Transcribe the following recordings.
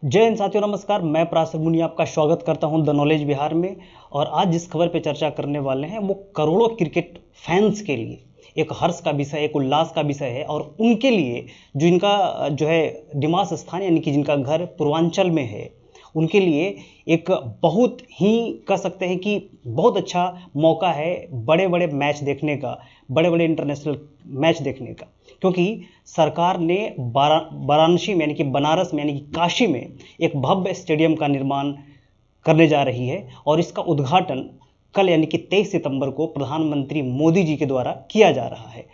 जय हिंद साथियों, नमस्कार। मैं पराशर मुनि आपका स्वागत करता हूं द नॉलेज बिहार में। और आज जिस खबर पे चर्चा करने वाले हैं वो करोड़ों क्रिकेट फैंस के लिए एक हर्ष का विषय, एक उल्लास का विषय है। और उनके लिए जो इनका जो है निवास स्थान यानी कि जिनका घर पूर्वांचल में है, उनके लिए एक बहुत ही कह सकते हैं कि बहुत अच्छा मौका है बड़े बड़े मैच देखने का, बड़े बड़े इंटरनेशनल मैच देखने का। क्योंकि सरकार ने वाराणसी में यानी कि बनारस में यानी कि काशी में एक भव्य स्टेडियम का निर्माण करने जा रही है। और इसका उद्घाटन कल यानी कि 23 सितंबर को प्रधानमंत्री मोदी जी के द्वारा किया जा रहा है।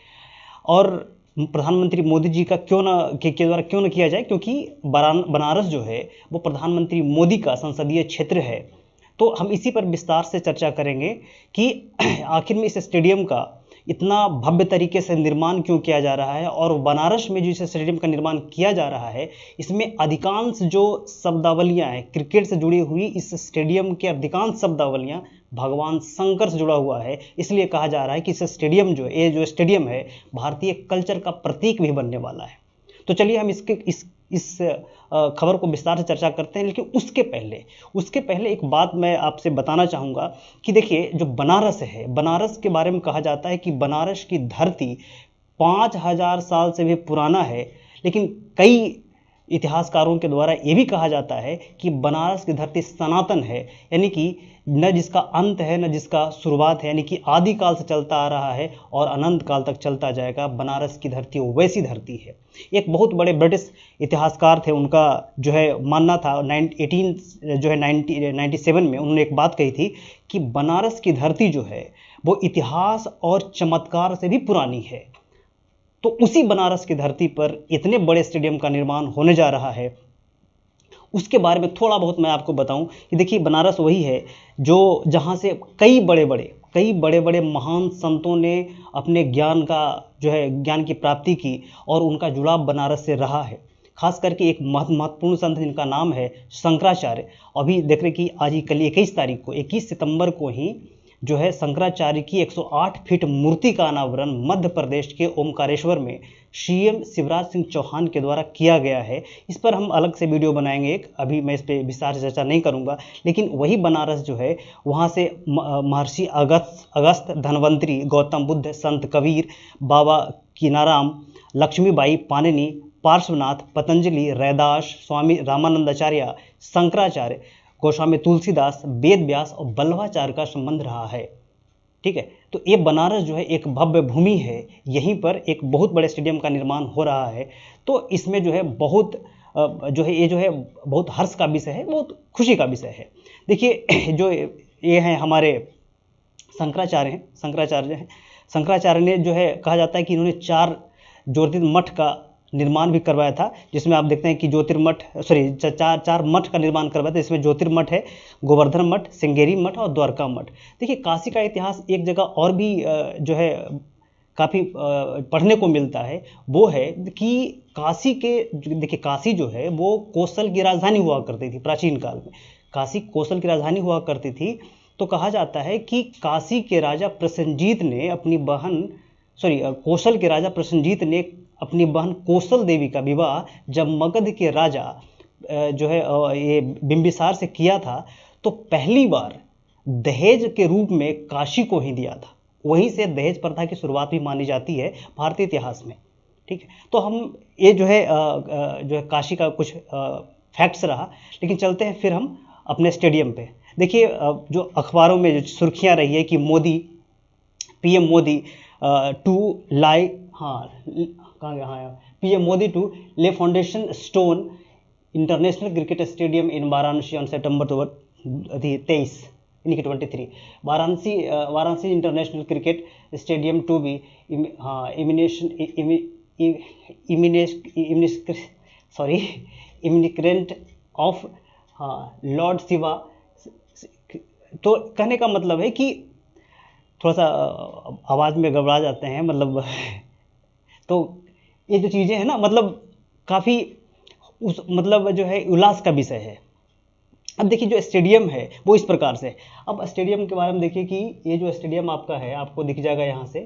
और प्रधानमंत्री मोदी जी का के द्वारा क्यों न किया जाए, क्योंकि बनारस जो है वो प्रधानमंत्री मोदी का संसदीय क्षेत्र है। तो हम इसी पर विस्तार से चर्चा करेंगे कि आखिर में इस स्टेडियम का इतना भव्य तरीके से निर्माण क्यों किया जा रहा है। और बनारस में जो इस स्टेडियम का निर्माण किया जा रहा है, इसमें अधिकांश जो शब्दावलियां हैं क्रिकेट से जुड़ी हुई, इस स्टेडियम के अधिकांश शब्दावलियां भगवान शंकर से जुड़ा हुआ है। इसलिए कहा जा रहा है कि इस स्टेडियम ये जो स्टेडियम है भारतीय कल्चर का प्रतीक भी बनने वाला है। तो चलिए हम इस खबर को विस्तार से चर्चा करते हैं। लेकिन उसके पहले एक बात मैं आपसे बताना चाहूँगा कि देखिए, जो बनारस है, बनारस के बारे में कहा जाता है कि बनारस की धरती 5000 साल से भी पुराना है। लेकिन कई इतिहासकारों के द्वारा ये भी कहा जाता है कि बनारस की धरती सनातन है, यानी कि न जिसका अंत है न जिसका शुरुआत है, यानी कि आदिकाल से चलता आ रहा है और अनंत काल तक चलता जाएगा। बनारस की धरती वैसी धरती है। एक बहुत बड़े ब्रिटिश इतिहासकार थे, उनका जो है मानना था 1997 में उन्होंने एक बात कही थी कि बनारस की धरती जो है वो इतिहास और चमत्कार से भी पुरानी है। तो उसी बनारस की धरती पर इतने बड़े स्टेडियम का निर्माण होने जा रहा है, उसके बारे में थोड़ा बहुत मैं आपको बताऊं कि देखिए, बनारस वही है जो जहां से कई बड़े बड़े महान संतों ने अपने ज्ञान की प्राप्ति की और उनका जुड़ाव बनारस से रहा है। खास करके एक महत्वपूर्ण संत जिनका नाम है शंकराचार्य। अभी देख रहे कि आज ही कल 21 सितंबर को ही जो है शंकराचार्य की 108 फीट मूर्ति का अनावरण मध्य प्रदेश के ओमकारेश्वर में सीएम शिवराज सिंह चौहान के द्वारा किया गया है। इस पर हम अलग से वीडियो बनाएंगे एक, अभी मैं इस पर विस्तार से चर्चा नहीं करूंगा। लेकिन वही बनारस जो है, वहाँ से महर्षि अगस्त, धन्वंतरी, गौतम बुद्ध, संत कबीर, बाबा कीनाराम, लक्ष्मीबाई पाणिनि, पार्श्वनाथ, पतंजलि, रैदास, स्वामी रामानंदाचार्य, शंकराचार्य, गोस्वामी तुलसीदास, वेद व्यास और वल्लभाचार्य का संबंध रहा है। ठीक है, तो ये बनारस जो है एक भव्य भूमि है। यहीं पर एक बहुत बड़े स्टेडियम का निर्माण हो रहा है। तो इसमें जो है बहुत बहुत हर्ष का विषय है, बहुत खुशी का विषय है। देखिए, जो ये हैं हमारे शंकराचार्य ने जो है कहा जाता है कि इन्होंने 4 ज्योतिर्मठ मठ का निर्माण भी करवाया था, जिसमें आप देखते हैं कि चार मठ का निर्माण करवाया था। इसमें ज्योतिर्मठ है, गोवर्धन मठ, श्रृंगेरी मठ और द्वारका मठ। देखिए, काशी का इतिहास एक जगह और भी जो है काफ़ी पढ़ने को मिलता है। वो है कि काशी जो है वो कोसल की राजधानी हुआ करती थी प्राचीन काल में। काशी कोसल की राजधानी हुआ करती थी। तो कहा जाता है कि काशी के राजा प्रसेनजीत ने अपनी बहन कौशल देवी का विवाह जब मगध के राजा जो है ये बिंबिसार से किया था, तो पहली बार दहेज के रूप में काशी को ही दिया था। वहीं से दहेज प्रथा की शुरुआत भी मानी जाती है भारतीय इतिहास में। ठीक है, तो हम ये जो है काशी का कुछ फैक्ट्स रहा। लेकिन चलते हैं फिर हम अपने स्टेडियम पे। देखिए, जो अखबारों में जो सुर्खियाँ रही है कि PM Modi to lay foundation stone international cricket stadium in Varanasi on September 23 यानी कि 23। Varanasi international cricket stadium to be eminent of lord Shiva. तो कहने का मतलब है कि थोड़ा सा आवाज़ में गड़बड़ा जाते हैं, मतलब तो ये जो चीज़ें हैं ना, मतलब काफ़ी जो है उल्लास का विषय है। अब देखिए, जो स्टेडियम है वो इस प्रकार से। अब स्टेडियम के बारे में देखिए कि ये जो स्टेडियम आपका है, आपको दिख जाएगा यहाँ से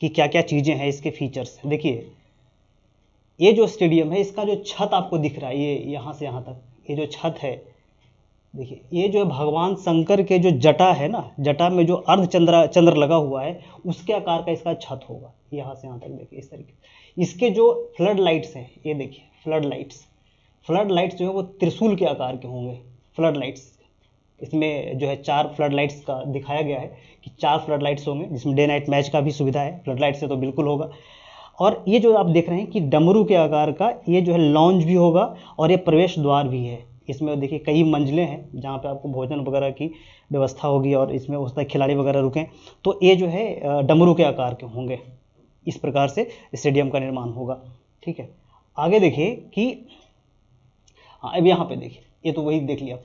कि क्या क्या चीज़ें हैं, इसके फीचर्स। देखिए, ये जो स्टेडियम है इसका जो छत आपको दिख रहा है, ये यहाँ से यहाँ तक ये जो छत है, देखिए ये जो है भगवान शंकर के जो जटा है ना, जटा में जो अर्ध चंद्र लगा हुआ है उसके आकार का इसका छत होगा, यहाँ से यहाँ तक देखिए इस तरीके। इसके जो फ्लड लाइट्स हैं, ये देखिए फ्लड लाइट्स जो है वो त्रिशूल के आकार के होंगे। फ्लड लाइट्स इसमें जो है 4 फ्लड लाइट्स का दिखाया गया है कि 4 फ्लड लाइट्स होंगे, जिसमें डे नाइट मैच का भी सुविधा है, फ्लड लाइट से तो बिल्कुल होगा। और ये जो आप देख रहे हैं कि डमरू के आकार का ये जो है लॉन्च भी होगा और ये प्रवेश द्वार भी है। इसमें देखिए कई मंजिलें हैं जहाँ पे आपको भोजन वगैरह की व्यवस्था होगी और इसमें उस तक खिलाड़ी वगैरह रुकें, तो ये जो है डमरू के आकार के होंगे। इस प्रकार से स्टेडियम का निर्माण होगा। ठीक है, आगे देखिए कि हाँ अब यहाँ पे देखिए, ये तो वही देख लिया।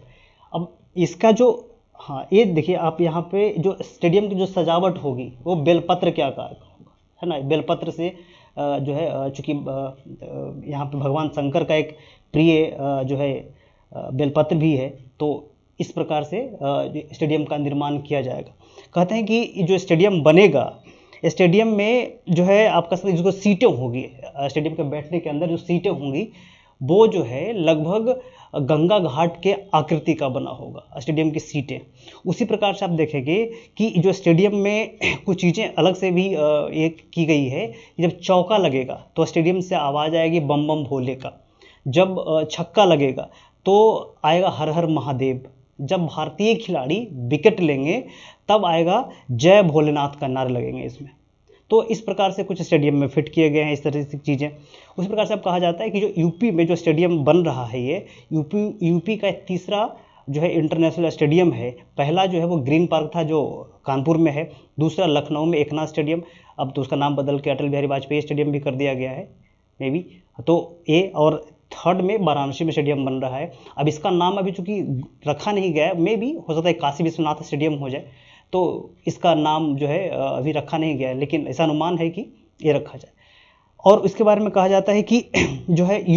अब इसका जो हाँ ये देखिए आप यहाँ पे जो स्टेडियम की जो सजावट होगी वो बेलपत्र के आकार का होगा, है ना। बेलपत्र से जो है चूँकि यहाँ पे भगवान शंकर का एक प्रिय जो है बेलपत्र भी है, तो इस प्रकार से स्टेडियम का निर्माण किया जाएगा। कहते हैं कि जो स्टेडियम बनेगा, स्टेडियम में जो है आपका जिसको सीटें होगी, स्टेडियम के बैठने के अंदर जो सीटें होंगी वो जो है लगभग गंगा घाट के आकृति का बना होगा स्टेडियम की सीटें। उसी प्रकार से आप देखेंगे कि जो स्टेडियम में कुछ चीज़ें अलग से भी एक की गई है। जब चौका लगेगा तो स्टेडियम से आवाज़ आएगी बम बम भोले का। जब छक्का लगेगा तो आएगा हर हर महादेव। जब भारतीय खिलाड़ी विकेट लेंगे तब आएगा जय भोलेनाथ का नारे लगेंगे इसमें। तो इस प्रकार से कुछ स्टेडियम में फिट किए गए हैं इस तरह से चीज़ें। उसी प्रकार से अब कहा जाता है कि जो यूपी में जो स्टेडियम बन रहा है, ये यूपी का तीसरा जो है इंटरनेशनल स्टेडियम है। पहला जो है वो ग्रीन पार्क था जो कानपुर में है, दूसरा लखनऊ में एकनाथ स्टेडियम, अब तो उसका नाम बदल के अटल बिहारी वाजपेयी स्टेडियम भी कर दिया गया है मे बी। तो ये और थर्ड में वाराणसी में स्टेडियम बन रहा है। अब इसका नाम अभी चूँकि रखा नहीं गया है, मे बी हो सकता है काशी विश्वनाथ स्टेडियम हो जाए, तो इसका नाम जो है अभी रखा नहीं गया है, लेकिन ऐसा अनुमान है कि ये रखा जाए। और इसके बारे में कहा जाता है कि जो है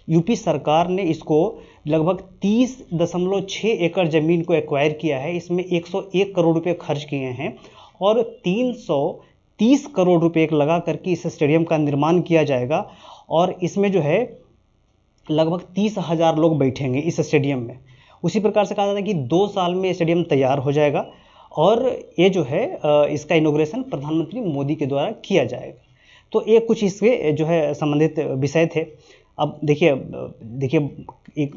यूपी सरकार ने इसको लगभग 30.6 एकड़ ज़मीन को एक्वायर किया है। इसमें 101 करोड़ रुपए खर्च किए हैं और 330 करोड़ रुपए लगा करके इस स्टेडियम का निर्माण किया जाएगा। और इसमें जो है लगभग 30,000 लोग बैठेंगे इस स्टेडियम में। उसी प्रकार से कहा जाता है कि 2 साल में स्टेडियम तैयार हो जाएगा और ये जो है इसका इनॉग्रेशन प्रधानमंत्री मोदी के द्वारा किया जाएगा। तो ये कुछ इसके जो है संबंधित विषय थे। अब देखिए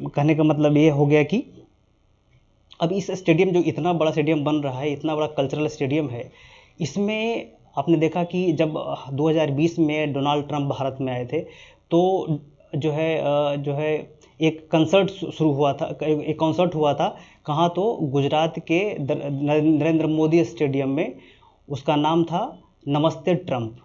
कहने का मतलब ये हो गया कि अब इस स्टेडियम जो इतना बड़ा स्टेडियम बन रहा है, इतना बड़ा कल्चरल स्टेडियम है, इसमें आपने देखा कि जब 2020 में डोनाल्ड ट्रंप भारत में आए थे तो जो है एक कंसर्ट शुरू हुआ था, एक कॉन्सर्ट हुआ था। कहाँ? तो गुजरात के नरेंद्र मोदी स्टेडियम में। उसका नाम था नमस्ते ट्रंप।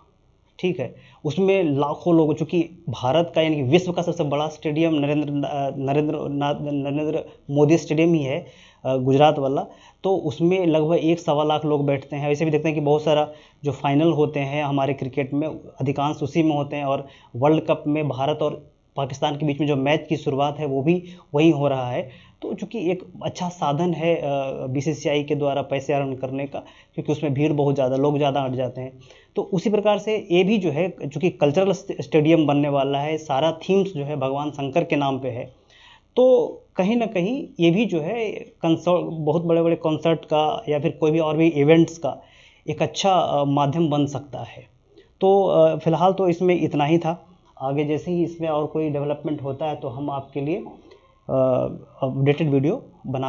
ठीक है, उसमें लाखों लोग, चूँकि भारत का यानी कि विश्व का सबसे बड़ा स्टेडियम नरेंद्र मोदी स्टेडियम ही है गुजरात वाला, तो उसमें लगभग 1-1.25 लाख लोग बैठते हैं। वैसे भी देखते हैं कि बहुत सारा जो फाइनल होते हैं हमारे क्रिकेट में अधिकांश उसी में होते हैं, और वर्ल्ड कप में भारत और पाकिस्तान के बीच में जो मैच की शुरुआत है वो भी वहीं हो रहा है। तो चूँकि एक अच्छा साधन है बीसीसीआई के द्वारा पैसे अर्न करने का, क्योंकि उसमें भीड़ बहुत ज़्यादा, लोग ज़्यादा अट जाते हैं। तो उसी प्रकार से ये भी जो है चूँकि कल्चरल स्टेडियम बनने वाला है, सारा थीम्स जो है भगवान शंकर के नाम पे है, तो कहीं ना कहीं ये भी जो है बहुत बड़े बड़े कॉन्सर्ट का या फिर कोई भी और भी इवेंट्स का एक अच्छा माध्यम बन सकता है। तो फिलहाल तो इसमें इतना ही था। आगे जैसे ही इसमें और कोई डेवलपमेंट होता है तो हम आपके लिए अपडेटेड वीडियो बना